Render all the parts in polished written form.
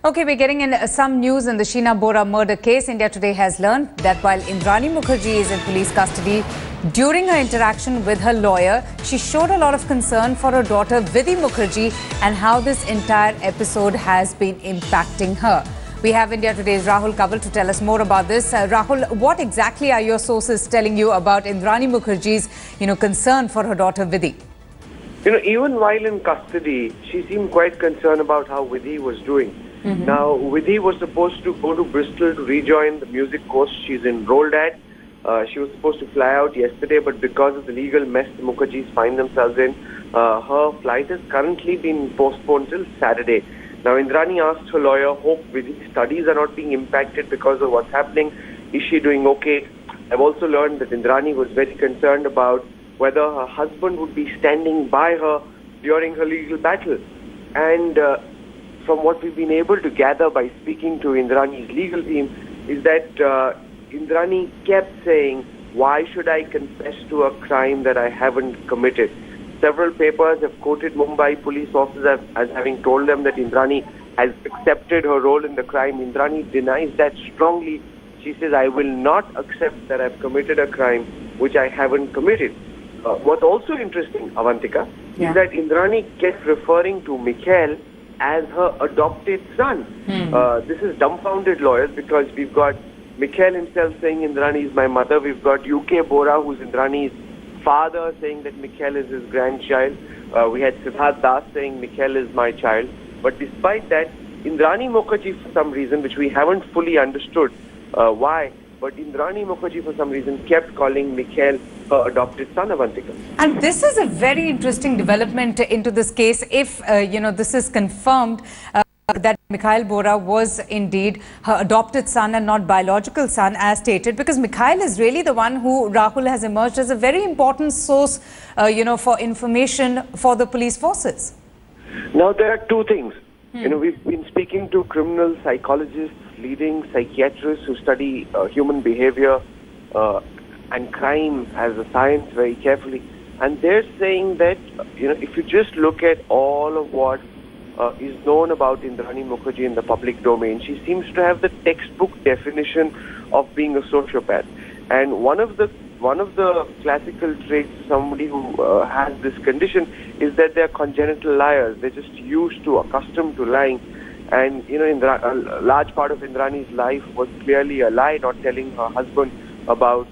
Okay, we're getting in some news in the Sheena Bora murder case. India Today has learned that while Indrani Mukherjee is in police custody, during her interaction with her lawyer, she showed a lot of concern for her daughter Vidhie Mukerji and how this entire episode has been impacting her. We have India Today's Rahul Kaval to tell us more about this. Rahul, what exactly are your sources telling you about Indrani Mukherjee's, concern for her daughter Vidhie? Even while in custody, she seemed quite concerned about how Vidhie was doing. Now, Vidhie was supposed to go to Bristol to rejoin the music course she's enrolled at. She was supposed to fly out yesterday, but because of the legal mess the Mukerjees find themselves in, her flight has currently been postponed till Saturday. Now, Indrani asked her lawyer, hope Vidhie's studies are not being impacted because of what's happening. Is she doing okay? I've also learned that Indrani was very concerned about whether her husband would be standing by her during her legal battle. And from what we've been able to gather by speaking to Indrani's legal team is that Indrani kept saying, why should I confess to a crime that I haven't committed? Several papers have quoted Mumbai police officers as having told them that Indrani has accepted her role in the crime. Indrani denies that strongly. She says, I will not accept that I've committed a crime which I haven't committed. What's also interesting, Avantika, is that Indrani kept referring to Mikhail as her adopted son. This is dumbfounded lawyers because we've got Mikhail himself saying Indrani is my mother. We've got UK Bora, who's Indrani's father, saying that Mikhail is his grandchild. We had Siddharth Das saying Mikhail is my child. But despite that, Indrani Mukherjee, for some reason, which we haven't fully understood why, but Indrani Mukherjee, for some reason, kept calling Mikhail her adopted son, Avantika. And this is a very interesting development into this case. If, this is confirmed that Mikhail Bora was indeed her adopted son and not biological son, as stated, because Mikhail is really the one who, Rahul, has emerged as a very important source, for information for the police forces. Now, there are two things. We've been speaking to criminal psychologists, leading psychiatrists who study human behavior and crime as a science very carefully. And they're saying that, if you just look at all of what is known about Indrani Mukherjee in the public domain, she seems to have the textbook definition of being a sociopath. And one of the classical traits of somebody who has this condition is that they're congenital liars. They're just accustomed to lying. And, a large part of Indrani's life was clearly a lie, not telling her husband about,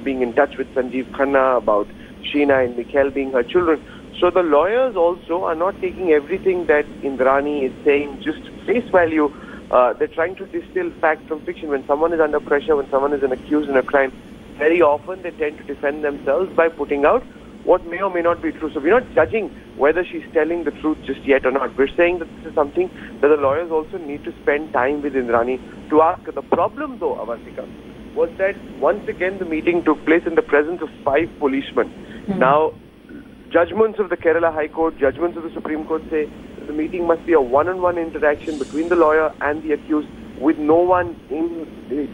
being in touch with Sanjeev Khanna, about Sheena and Mikhail being her children. So the lawyers also are not taking everything that Indrani is saying just face value. They're trying to distill fact from fiction. When someone is under pressure, when someone is accused in a crime, very often they tend to defend themselves by putting out what may or may not be true. So we're not judging whether she's telling the truth just yet or not. We're saying that this is something that the lawyers also need to spend time with Indrani to ask her. The problem, though, Avantika, was that once again the meeting took place in the presence of 5 policemen. Now, judgments of the Kerala High Court, judgments of the Supreme Court say that the meeting must be a one-on-one interaction between the lawyer and the accused with no one in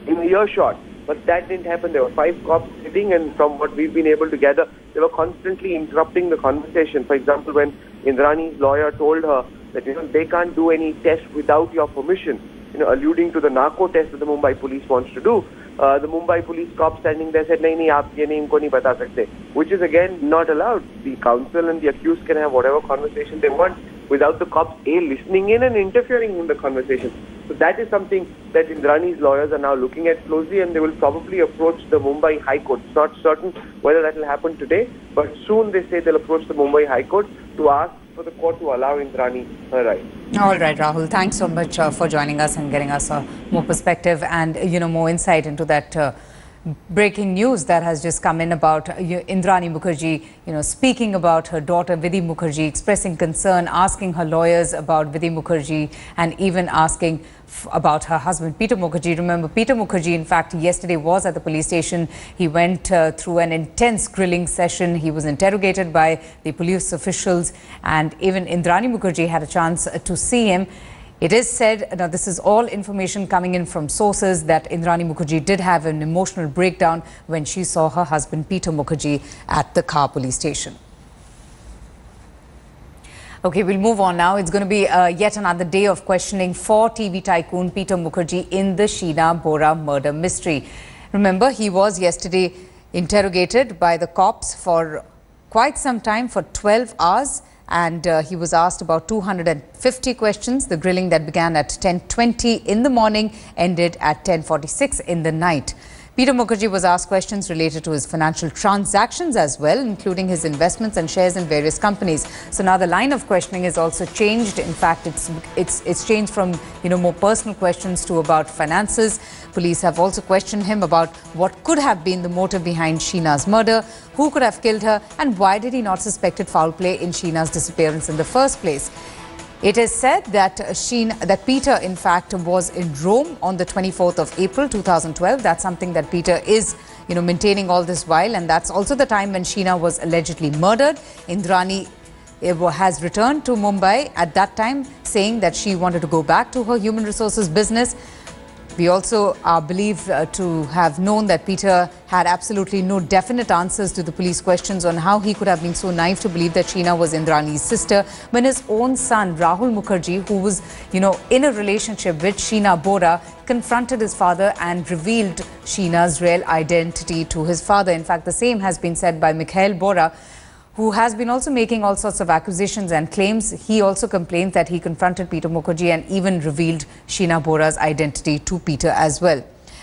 earshot. But that didn't happen. There were 5 cops sitting, and from what we've been able to gather, they were constantly interrupting the conversation. For example, when Indrani's lawyer told her that they can't do any test without your permission, alluding to the narco test that the Mumbai police wants to do, the Mumbai police cop standing there said, "Nahi, aap ye nahi humko nahi bata sakte," which is again not allowed. The counsel and the accused can have whatever conversation they want without the cops listening in and interfering in the conversation. So that is something that Indrani's lawyers are now looking at closely, and they will probably approach the Mumbai High Court. It's not certain whether that will happen today, but soon they say they'll approach the Mumbai High Court to ask for the court to allow Indrani her right. All right, Rahul. Thanks so much for joining us and getting us more perspective and, more insight into that breaking news that has just come in about Indrani Mukherjee, speaking about her daughter Vidhie Mukerjee, expressing concern, asking her lawyers about Vidhie Mukerjee, and even asking about her husband Peter Mukerjee. Remember, Peter Mukerjee, in fact, yesterday was at the police station. He went through an intense grilling session. He was interrogated by the police officials, and even Indrani Mukherjee had a chance to see him. It is said, now this is all information coming in from sources, that Indrani Mukherjee did have an emotional breakdown when she saw her husband Peter Mukerjee at the Khar police station. Okay, we'll move on now. It's going to be yet another day of questioning for TV tycoon Peter Mukerjee in the Sheena Bora murder mystery. Remember, he was yesterday interrogated by the cops for quite some time, for 12 hours. And he was asked about 250 questions. The grilling that began at 10:20 in the morning ended at 10:46 in the night. Peter Mukerjee was asked questions related to his financial transactions as well, including his investments and shares in various companies. So now the line of questioning is also changed. In fact, it's changed from more personal questions to about finances. Police have also questioned him about what could have been the motive behind Sheena's murder, who could have killed her, and why did he not suspected foul play in Sheena's disappearance in the first place. It is said that Peter, in fact, was in Rome on the 24th of April 2012. That's something that Peter is, maintaining all this while. And that's also the time when Sheena was allegedly murdered. Indrani has returned to Mumbai at that time, saying that she wanted to go back to her human resources business. We also are believed to have known that Peter had absolutely no definite answers to the police questions on how he could have been so naive to believe that Sheena was Indrani's sister when his own son, Rahul Mukerjee, who was, in a relationship with Sheena Bora, confronted his father and revealed Sheena's real identity to his father. In fact, the same has been said by Mikhail Bora, who has been also making all sorts of accusations and claims. He also complained that he confronted Peter Mukerjee and even revealed Sheena Bora's identity to Peter as well.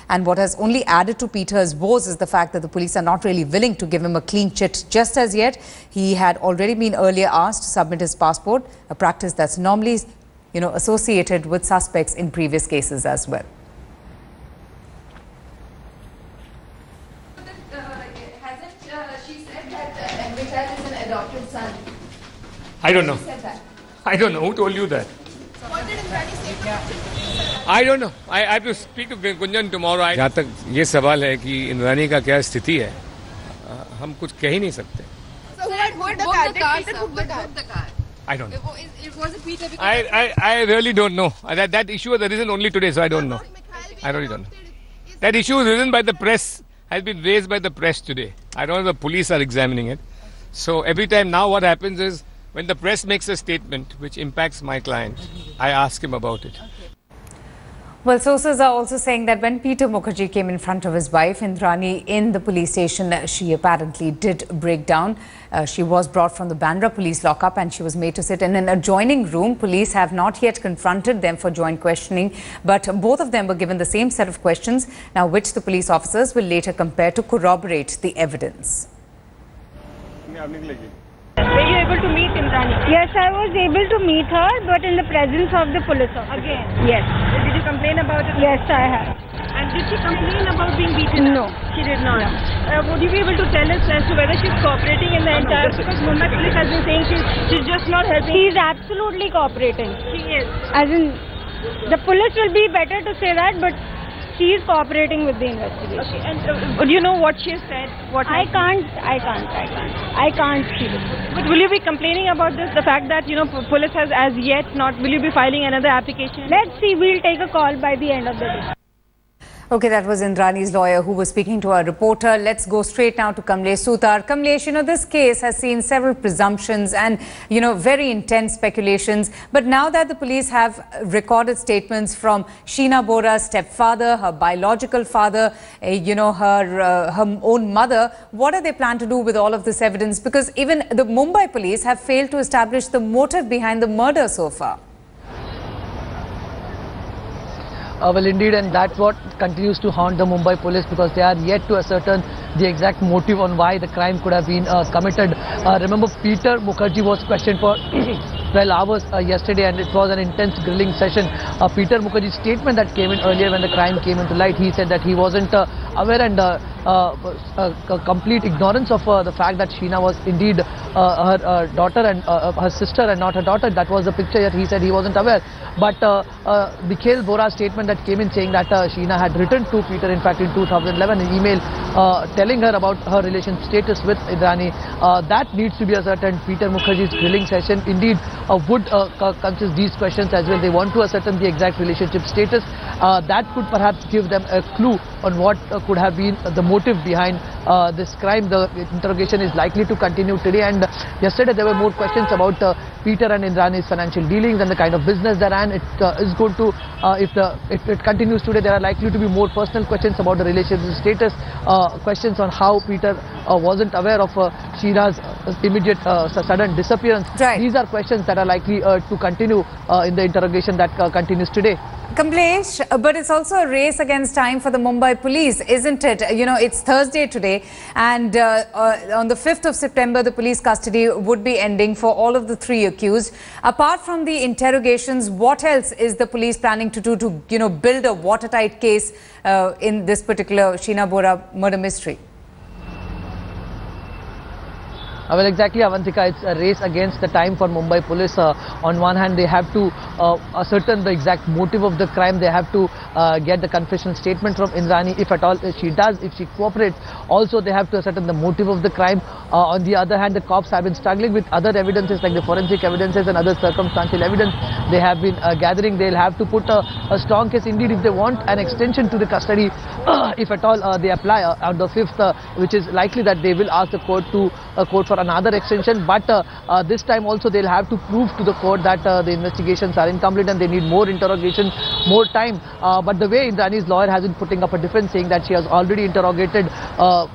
And what has only added to Peter's woes is the fact that the police are not really willing to give him a clean chit just as yet. He had already been earlier asked to submit his passport, a practice that's normally, associated with suspects in previous cases as well. Son. I don't know. Who said that? I don't know. Who told you that? So what did Indrani say? I don't know. I have to speak to Gunjan tomorrow. जहाँ तक ये सवाल है कि इंद्रानी का क्या स्थिति है, हम कुछ कह ही नहीं सकते. So who booked the car? I don't know. It wasn't Peter because I really don't know. That issue has arisen only today, so I don't know. I really don't know. That issue is risen by the press, has been raised by the press today. I don't know if the police are examining it. So every time now what happens is when the press makes a statement which impacts my client, I ask him about it. Well, sources are also saying that when Peter Mukerjee came in front of his wife, Indrani, in the police station, she apparently did break down. She was brought from the Bandra police lockup and she was made to sit in an adjoining room. Police have not yet confronted them for joint questioning, but both of them were given the same set of questions, now which the police officers will later compare to corroborate the evidence. Were you able to meet Indrani? Yes, I was able to meet her, but in the presence of the police officer. Again? Yes. Did you complain about it? Yes, I have. And did she complain about being beaten? No. She did not? No. Would you be able to tell us as to whether she's cooperating in the entire... Because Mumbai police has been saying she's just not helping. She's absolutely cooperating. She is? As in, the police will be better to say that, but she is cooperating with the investigation. Okay, and do you know what she has said? I can't see it. But will you be complaining about this? The fact that, police has as yet not... Will you be filing another application? Let's see, we'll take a call by the end of the day. Okay, that was Indrani's lawyer who was speaking to our reporter. Let's go straight now to Kamlesh Sutar. Kamlesh, this case has seen several presumptions and, very intense speculations. But now that the police have recorded statements from Sheena Bora's stepfather, her biological father, her own mother, what do they plan to do with all of this evidence? Because even the Mumbai police have failed to establish the motive behind the murder so far. Well, indeed, and that's what continues to haunt the Mumbai police, because they are yet to ascertain the exact motive on why the crime could have been committed. Remember, Peter Mukerjee was questioned for 12 hours yesterday, and it was an intense grilling session. Peter Mukerjee's statement that came in earlier when the crime came into light, he said that he wasn't aware and complete ignorance of the fact that Sheena was indeed her daughter and her sister and not her daughter. That was the picture that he said he wasn't aware. But Mikhail Bora's statement that came in saying that Sheena had written to Peter, in fact in 2011, an email telling her about her relation status with Indrani, that needs to be ascertained. Peter Mukerjee's grilling session indeed would consist these questions as well. They want to ascertain the exact relationship status. That could perhaps give them a clue on what could have been the motive behind this crime. The interrogation is likely to continue today, and yesterday there were more questions about Peter and Indrani's financial dealings and the kind of business they ran. It is going to, if it continues today, there are likely to be more personal questions about the relationship status, questions on how Peter wasn't aware of Sheena's immediate sudden disappearance. Right. These are questions that are likely to continue in the interrogation that continues today. Kamlesh, but it's also a race against time for the Mumbai police, isn't it? You know, it's Thursday today, and on the 5th of September, the police custody would be ending for all of the three accused. Apart from the interrogations, what else is the police planning to do to, you know, build a watertight case in this particular Sheena Bora murder mystery? Well, exactly, Avantika. It's a race against the time for Mumbai police. On one hand, they have to ascertain the exact motive of the crime. They have to get the confession statement from Indrani, if at all she does, if she cooperates. Also, they have to ascertain the motive of the crime. On the other hand, the cops have been struggling with other evidences like the forensic evidences and other circumstantial evidence they have been gathering. They'll have to put a strong case. Indeed, if they want an extension to the custody, if at all they apply on the 5th, which is likely that they will ask the court for another extension, but this time also they'll have to prove to the court that the investigations are incomplete and they need more interrogation, more time. But the way Indrani's lawyer has been putting up a defense, saying that she has already interrogated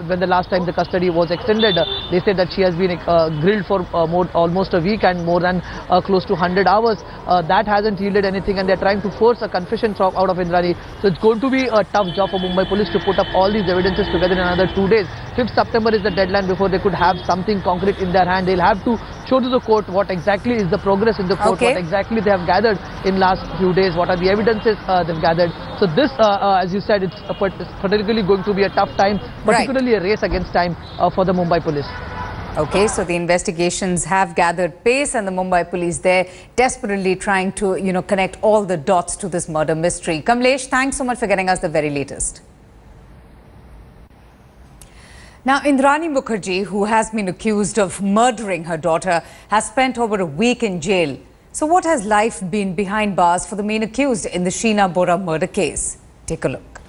when the last time the custody was extended. They said that she has been grilled for almost a week and more than close to 100 hours. That hasn't yielded anything, and they're trying to force a confession out of Indrani. So it's going to be a tough job for Mumbai police to put up all these evidences together in another 2 days. 5th September is the deadline before they could have something concrete in their hand. They'll have to show to the court what exactly is the progress in the court, what exactly they have gathered in last few days, what are the evidences they've gathered. So this, as you said, it's particularly going to be a tough time, particularly a race against time for the Mumbai police. Okay, so the investigations have gathered pace and the Mumbai police, they're desperately trying to, you know, connect all the dots to this murder mystery. Kamlesh, thanks so much for getting us the very latest. Now, Indrani Mukherjee, who has been accused of murdering her daughter, has spent over a week in jail. So what has life been behind bars for the main accused in the Sheena Bora murder case? Take a look.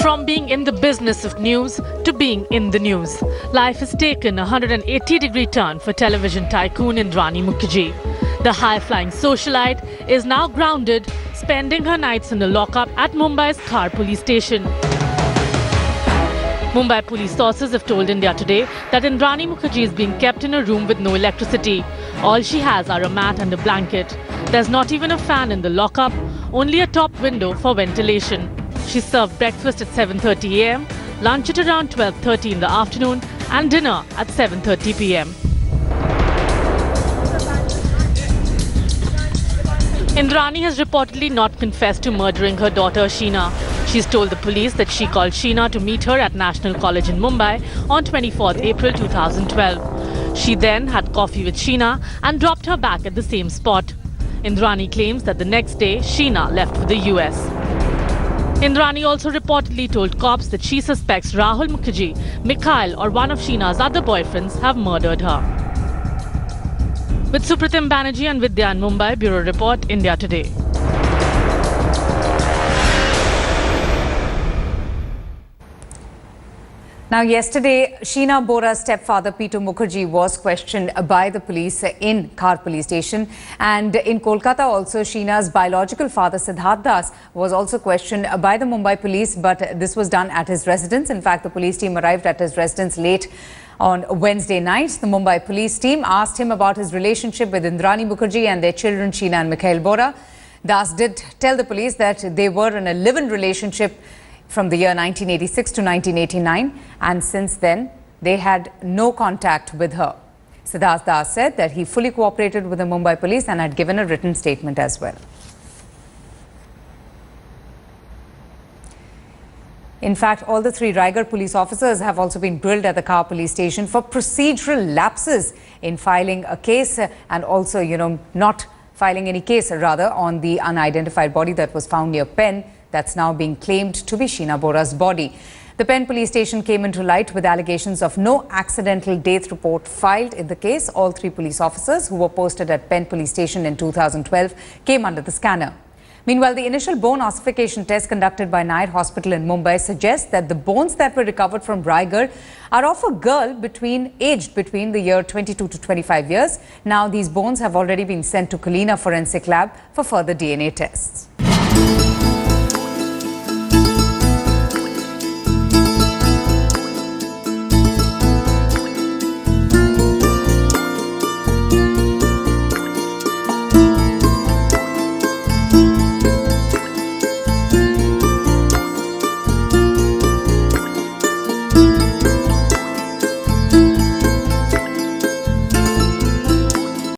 From being in the business of news to being in the news, life has taken a 180-degree turn for television tycoon Indrani Mukherjee. The high-flying socialite is now grounded, spending her nights in a lockup at Mumbai's Khar police station. Mumbai police sources have told India Today that Indrani Mukherjee is being kept in a room with no electricity. All she has are a mat and a blanket. There's not even a fan in the lockup, only a top window for ventilation. She served breakfast at 7:30 a.m., lunch at around 12:30 in the afternoon and dinner at 7:30 p.m. Indrani has reportedly not confessed to murdering her daughter Sheena. She's told the police that she called Sheena to meet her at National College in Mumbai on 24th April 2012. She then had coffee with Sheena and dropped her back at the same spot. Indrani claims that the next day Sheena left for the US. Indrani also reportedly told cops that she suspects Rahul Mukerjee, Mikhail or one of Sheena's other boyfriends have murdered her. With Supratim Banerjee and Vidhie in Mumbai, Bureau Report, India Today. Now, yesterday, Sheena Bora's stepfather, Peter Mukerjee, was questioned by the police in Khar police station. And in Kolkata also, Sheena's biological father, Siddharth Das, was also questioned by the Mumbai police, but this was done at his residence. In fact, the police team arrived at his residence late on Wednesday night. The Mumbai police team asked him about his relationship with Indrani Mukherjee and their children, Sheena and Mikhail Bora. Das did tell the police that they were in a live-in relationship from the year 1986 to 1989, and since then they had no contact with her. Siddharth Das said that he fully cooperated with the Mumbai police and had given a written statement as well. In fact, all the three Raigad police officers have also been grilled at the Khar police station for procedural lapses in filing a case and also, not filing any case rather on the unidentified body that was found near Pen. That's now being claimed to be Sheena Bora's body. The Pen police station came into light with allegations of no accidental death report filed in the case. All three police officers who were posted at Pen police station in 2012 came under the scanner. Meanwhile, the initial bone ossification test conducted by Nair Hospital in Mumbai suggests that the bones that were recovered from Raigad are of a girl aged between the year 22 to 25 years. Now, these bones have already been sent to Kalina Forensic Lab for further DNA tests.